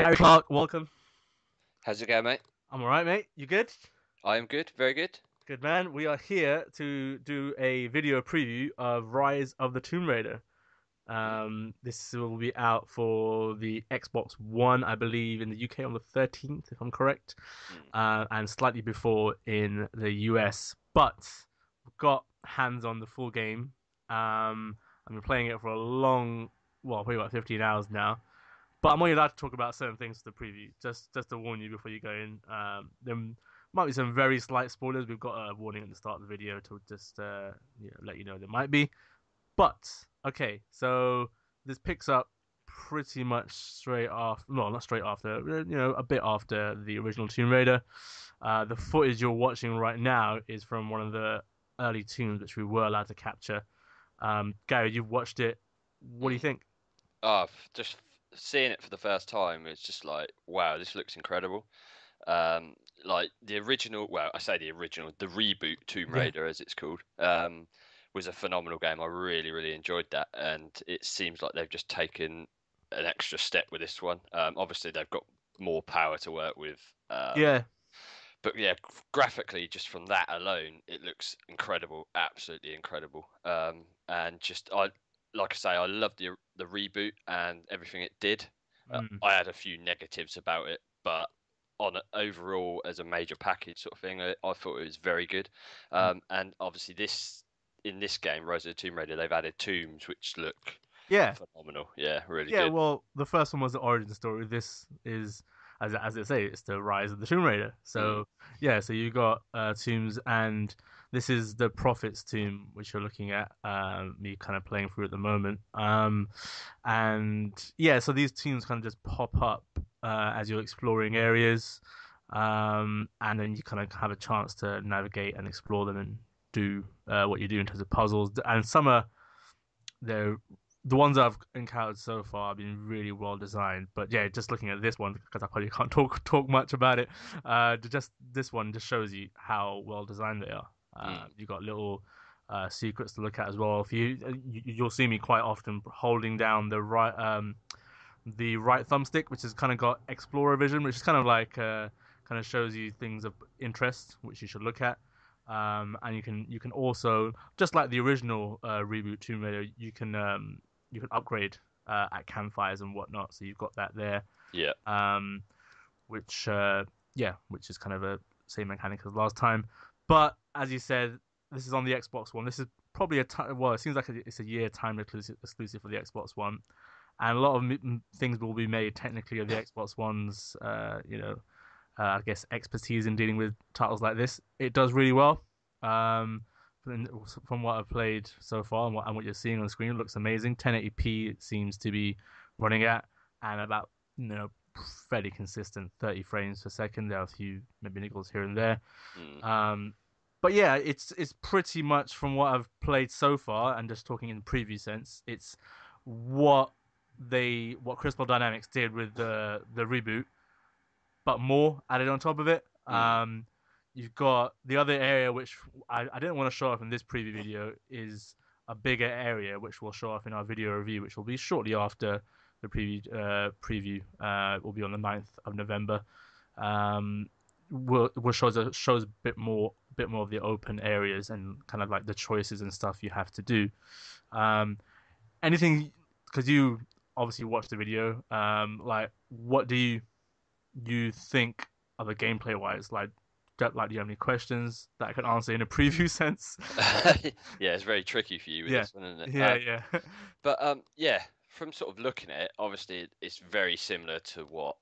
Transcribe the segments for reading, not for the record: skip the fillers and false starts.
Gary Clark, welcome. How's it going, mate? I'm all right, mate. You good? I am good, very good. Good, man. We are here to do a video preview of Rise of the Tomb Raider. Mm, This will be out for the Xbox One, I believe, in the UK on the 13th, if I'm correct, mm. and slightly before in the US. But we've got hands on the full game. I've been playing it for a long, well, probably about 15 hours now. But I'm only allowed to talk about certain things to the preview, just to warn you before you go in. There might be some very slight spoilers. We've got a warning at the start of the video to just let you know there might be. But okay, so this picks up pretty much straight after, no, not straight after, a bit after the original Tomb Raider. The footage you're watching right now is from one of the early tombs which we were allowed to capture. Gary, you've watched it. What do you Mm. think? Just seeing it for the first time, it's just like, wow, this looks incredible. Um, like the original, well, I say the original, the reboot Tomb Yeah. Raider, as it's called, was a phenomenal game. I really, really enjoyed that, and it seems like they've just taken an extra step with this one. Obviously, they've got more power to work with. Yeah. But yeah, graphically, just from that alone, it looks incredible, absolutely incredible. And just like I say, I love the reboot and everything it did. Mm. I had a few negatives about it, but overall, as a major package sort of thing, I thought it was very good. And obviously, in this game, Rise of the Tomb Raider, they've added tombs which look Yeah. phenomenal. Yeah, really Yeah, good. well, the first one was the origin story. This is, as they say, it's the rise of the Tomb Raider. Mm, So yeah, so you got tombs, and this is the Prophet's tomb, which you're looking at. Me kind of playing through at the moment. And yeah, so these tombs kind of just pop up as you're exploring areas, and then you kind of have a chance to navigate and explore them and do what you do in terms of puzzles. And some are they're the ones I've encountered so far have been really well designed. But yeah, just looking at this one because I probably can't talk much about it. Just this one just shows you how well designed they are. mm. You got little secrets to look at as well. If you'll see me quite often holding down the right thumbstick, which has kind of got Explorer vision, which is kind of like kind of shows you things of interest which you should look at. And you can also, just like the original reboot Tomb Raider, you can upgrade at campfires and whatnot. So you've got that there, Yeah. um, which which is kind of a same mechanic as last time. But as you said, this is on the Xbox One. This is probably well, it seems like it's a year time exclusive for the Xbox One, and a lot of things will be made technically of the Xbox One's I guess expertise in dealing with titles like this. It does really well. Um, from what I've played so far and what you're seeing on the screen, it looks amazing. 1080p it seems to be running at, and about fairly consistent 30 frames per second. There are a few maybe niggles here and there. Mm. Um, but yeah, it's pretty much from what I've played so far, and just talking in preview sense, it's what what Crystal Dynamics did with the reboot, but more added on top of it. Mm. You've got the other area which I didn't want to show off in this preview video is a bigger area which we'll show off in our video review, which will be shortly after the preview. It will be on the 9th of November. Will shows a bit more of the open areas and kind of like the choices and stuff you have to do. Um, Anything, because you obviously watched the video. Like, what do you think of the gameplay wise? Like, do you have any questions that I can answer in a preview sense? Yeah, it's very tricky for you with Yeah, this one, isn't it? yeah, yeah, But yeah, from sort of looking at it, obviously it's very similar to what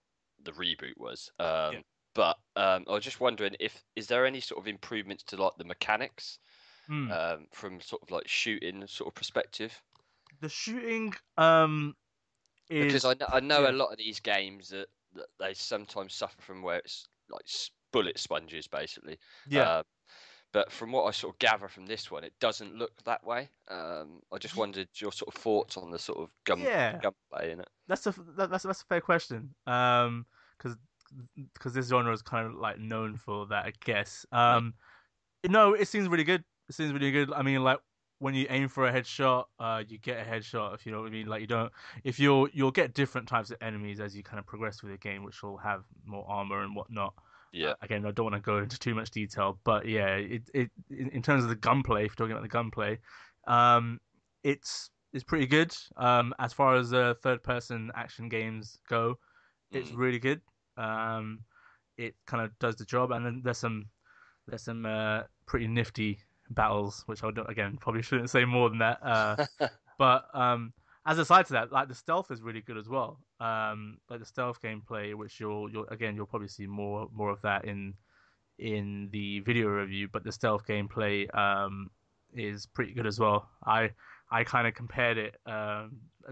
the reboot was. yeah. But I was just wondering if is there any sort of improvements to like the mechanics Hmm. from sort of like shooting sort of perspective? The shooting Because is I know a yeah, lot of these games that they sometimes suffer from where it's like bullet sponges basically. yeah, Uh, but from what I sort of gather from this one, it doesn't look that way. I just wondered your sort of thoughts on the sort of yeah. gunplay in it. That's a fair question. Because this genre is kind of like known for that, I guess. Mm, No, it seems really good. It seems really good. I mean, like when you aim for a headshot, you get a headshot. If you know what I mean, like you don't. If you'll get different types of enemies as you kind of progress through the game, which will have more armor and whatnot. Yeah. Again, I don't want to go into too much detail, but yeah, it in terms of the gunplay, if you're talking about the gunplay, it's pretty good. As far as third person action games go, it's Mm. really good. Um, it kind of does the job, and then there's some pretty nifty battles, which I would, again probably shouldn't say more than that. But as a side to that, like the stealth is really good as well. Like the stealth gameplay, which you'll probably see more of that in the video review. But the stealth gameplay is pretty good as well. I kind of compared it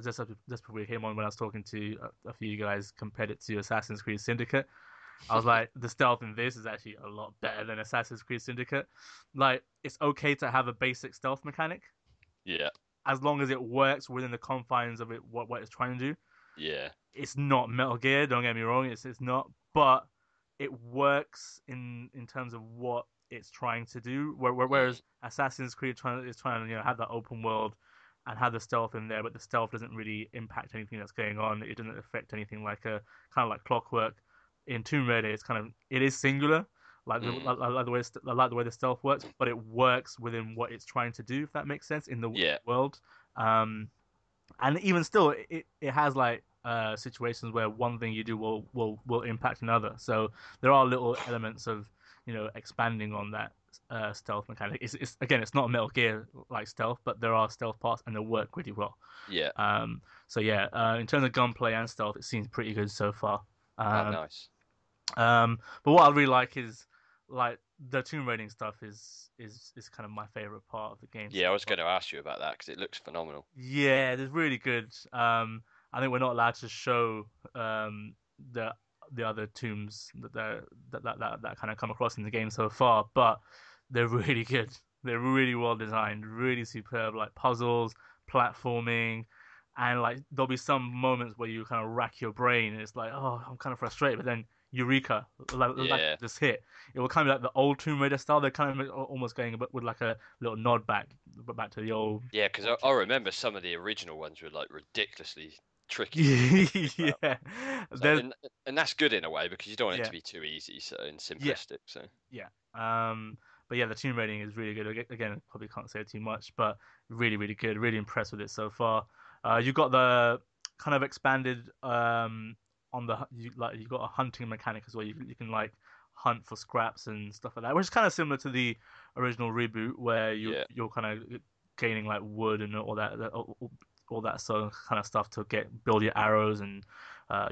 just before we came on when I was talking to a few guys compared it to Assassin's Creed Syndicate. I was like, the stealth in this is actually a lot better than Assassin's Creed Syndicate. Like, it's okay to have a basic stealth mechanic Yeah. as long as it works within the confines of it what it's trying to do. Yeah. It's not Metal Gear, don't get me wrong, it's not, but it works in terms of what it's trying to do. Mm. Whereas Assassin's Creed is trying to have that open world and have the stealth in there, but the stealth doesn't really impact anything that's going on. It doesn't affect anything like a kind of like Clockwork. In Tomb Raider, it is singular, Mm. like the way like the way the stealth works, but it works within what it's trying to do. If that makes sense in the Yeah. world. Um, and even still, it has like situations where one thing you do will impact another. So there are little elements of expanding on that stealth mechanic. It's again, it's not a Metal Gear like stealth, but there are stealth parts and they work really well. Yeah. So yeah, in terms of gunplay and stealth, it seems pretty good so far. Oh, Um, nice. but what I really like is like the tomb raiding stuff is kind of my favorite part of the game so Yeah, I was far. going to ask you about that because it looks phenomenal. Yeah, it's really good. I think we're not allowed to show the other tombs that kind of come across in the game so far, but they're really good. They're really well designed, really superb, like puzzles, platforming, and like there'll be some moments where you kind of rack your brain, and it's like, oh, I'm kind of frustrated, but then Eureka, like Yeah. this hit. It will kind of like the old Tomb Raider style. They're kind of almost going with like a little nod back to the old Yeah, because old I remember some of the original ones were like ridiculously tricky and difficult as well. yeah, So there's and that's good in a way because you don't want it to yeah, be too easy so and yeah, simplistic. So yeah. But yeah, the tune rating is really good. Again, probably can't say too much, but really, really good. Really impressed with it so far. You got the kind of expanded on the you got a hunting mechanic as well. You can like hunt for scraps and stuff like that, which is kind of similar to the original reboot where yeah. you're kind of gaining like wood and all that sort of kind of stuff to get build your arrows and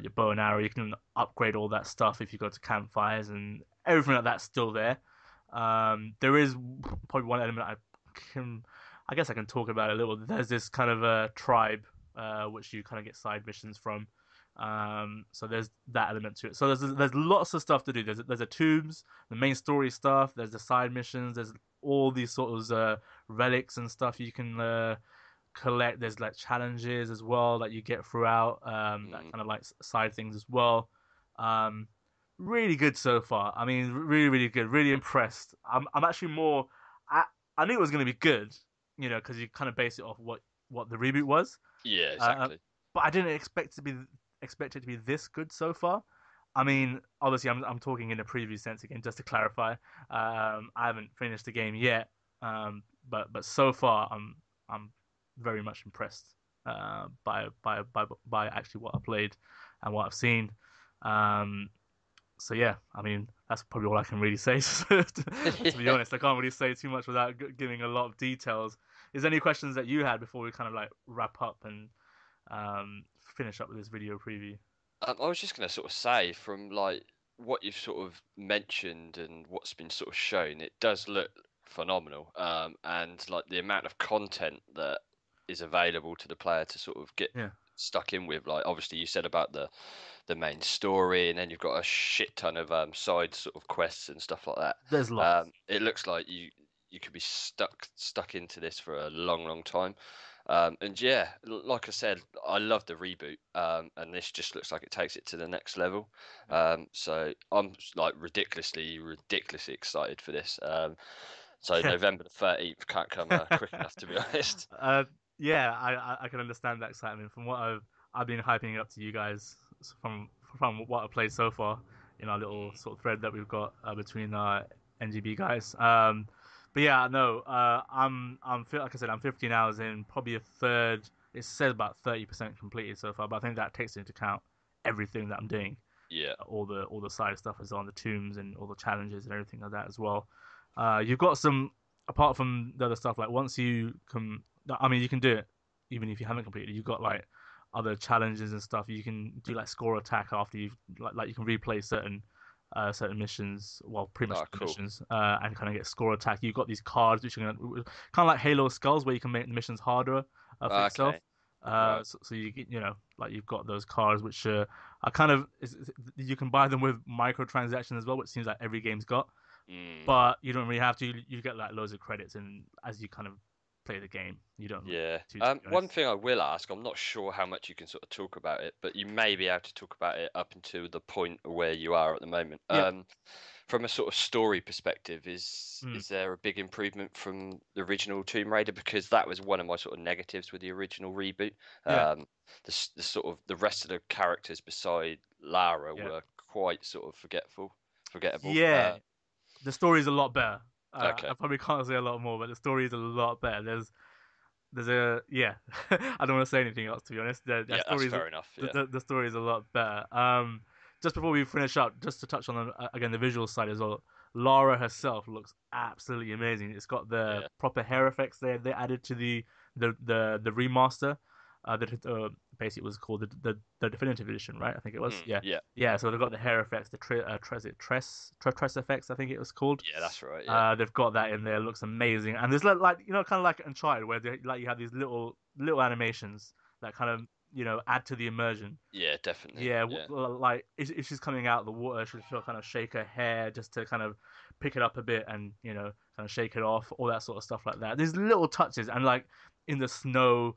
your bow and arrow. You can upgrade all that stuff if you go to campfires and everything like that's still there. There is probably one element I guess I can talk about it a little. There's this kind of a tribe which you kind of get side missions from. So there's that element to it. So there's lots of stuff to do. There's a tombs, the main story stuff. There's the side missions. There's all these sort of relics and stuff you can collect. There's like challenges as well that you get throughout. That Mm. kind of like side things as well. Um, really good so far. I mean, really, really good. Really impressed. I'm actually more. I I knew it was going to be good, because you kind of base it off what the reboot was. Yeah, Uh, exactly. but I didn't expect it to be this good so far. I Mm. mean, obviously, I'm talking in a preview sense again, just to clarify. I haven't finished the game yet, but so far, I'm very much impressed by actually what I played and what I've seen. Um, so yeah, I mean that's probably all I can really say. To be Yeah. honest, I can't really say too much without giving a lot of details. Is there any questions that you had before we kind of like wrap up and finish up with this video preview? I was just going to sort of say from like what you've sort of mentioned and what's been sort of shown, it does look phenomenal. And like the amount of content that is available to the player to sort of get Yeah, stuck in with. Like obviously you said about the main story, and then you've got a shit ton of side sort of quests and stuff like that. there's lots. It looks like you could be stuck into this for a long, long time. And yeah, like I said, I love the reboot, and this just looks like it takes it to the next level. So I'm like ridiculously, ridiculously excited for this. So Yeah. November the 13th can't come quick enough, to be honest. Uh, yeah, I can understand that excitement. From what I've been hyping it up to you guys from what I've played so far in our little Mm, sort of thread that we've got between NGB guys. But yeah, no, like I said, I'm 15 hours in, probably a third. It says about 30% completed so far, but I think that takes into account everything that I'm doing. yeah. All the side stuff is on the tombs and all the challenges and everything like that as well. You've got some apart from the other stuff. Like once you can, I mean, you can do it even if you haven't completed. You've got like other challenges and stuff. You can do like score attack after you've like you can replay certain missions, well, pretty much Oh, the cool. missions, and kind of get score attack. You've got these cards which are gonna kind of like Halo Skulls where you can make the missions harder for yourself. Okay. Right. So you know like you've got those cards which are kind of you can buy them with microtransactions as well, which seems like every game's got, Mm, but you don't really have to. You get like loads of credits, and as you kind of play the game, you don't really yeah. to be One honest. thing I will ask, I'm not sure how much you can sort of talk about it, but you may be able to talk about it up until the point where you are at the moment. Yeah. From a sort of story perspective, Mm. is there a big improvement from the original Tomb Raider? Because that was one of my sort of negatives with the original reboot. Yeah. The sort of the rest of the characters beside Lara Yeah. were quite sort of forgettable. Yeah. The story is a lot better. I Okay, probably can't say a lot more, but the story is a lot better. There's a yeah. I don't want to say anything else to be honest. The yeah, that's story is fair enough. Yeah, the story is a lot better. Just before we finish up, just to touch on again the visual side as well. Lara herself looks absolutely amazing. It's got the yeah, proper hair effects they added to the remaster. That basically was called the definitive edition, right? I think it was. Yeah, yeah, yeah. So they've got the hair effects, the tress effects. I think it was called. yeah. That's right. Yeah, They've got that in there. It looks amazing. And there's like you know, kind of like Uncharted, where like you have these little animations that kind of add to the immersion. yeah, definitely. Yeah, Yeah, like if she's coming out of the water, she'll kind of shake her hair just to kind of pick it up a bit and kind of shake it off, all that sort of stuff like that. There's little touches, and like in the snow,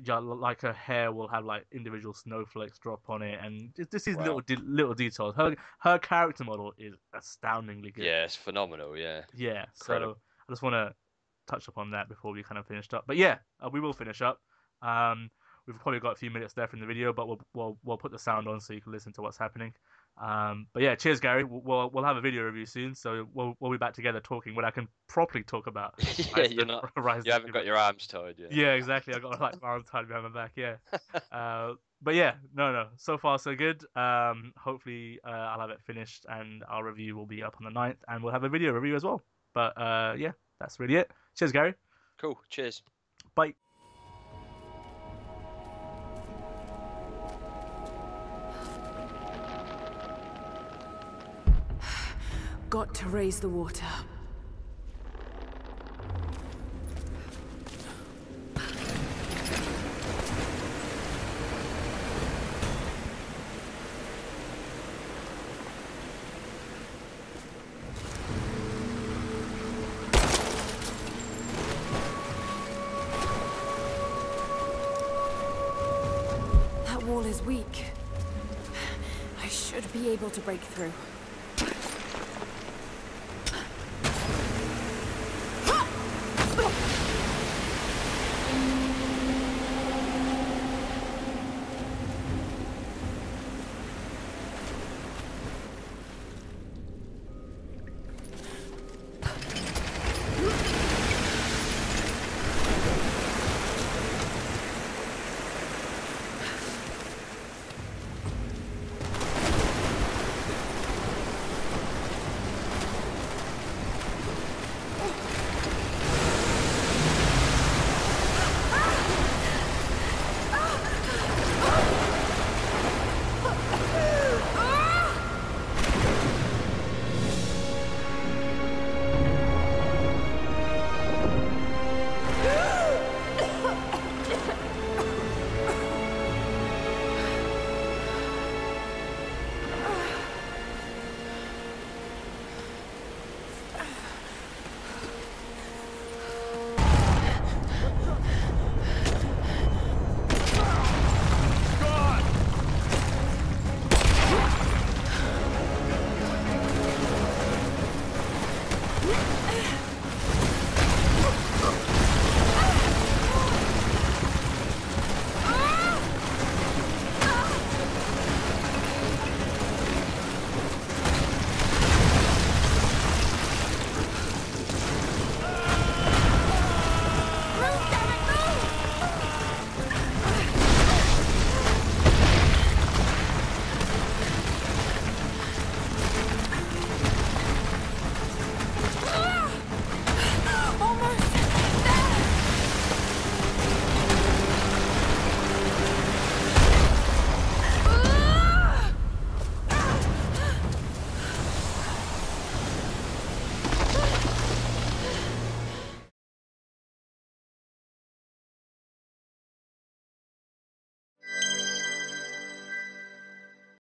yeah, like her hair will have like individual snowflakes drop on it, and just these wow. little details. Her character model is astoundingly good. Yeah, it's phenomenal. Yeah, Yeah, so incredible. I just want to touch upon that before we kind of finished up. But yeah, we will finish up. Um, we've probably got a few minutes left in the video, but we'll put the sound on so you can listen to what's happening. But yeah, cheers, Gary. We'll have a video review soon, so we'll be back together talking when I can properly talk about Yeah, Rise of you're the not. Rise You of the haven't Tomb got Raider. your arms tied yet. Yeah, exactly. I got like my arms tied behind my back. Yeah. But yeah, no. So far, so good. Hopefully, I'll have it finished and our review will be up on the 9th, and we'll have a video review as well. But yeah, that's really it. Cheers, Gary. Cool. Cheers. Bye. Got to raise the water. That wall is weak. I should be able to break through.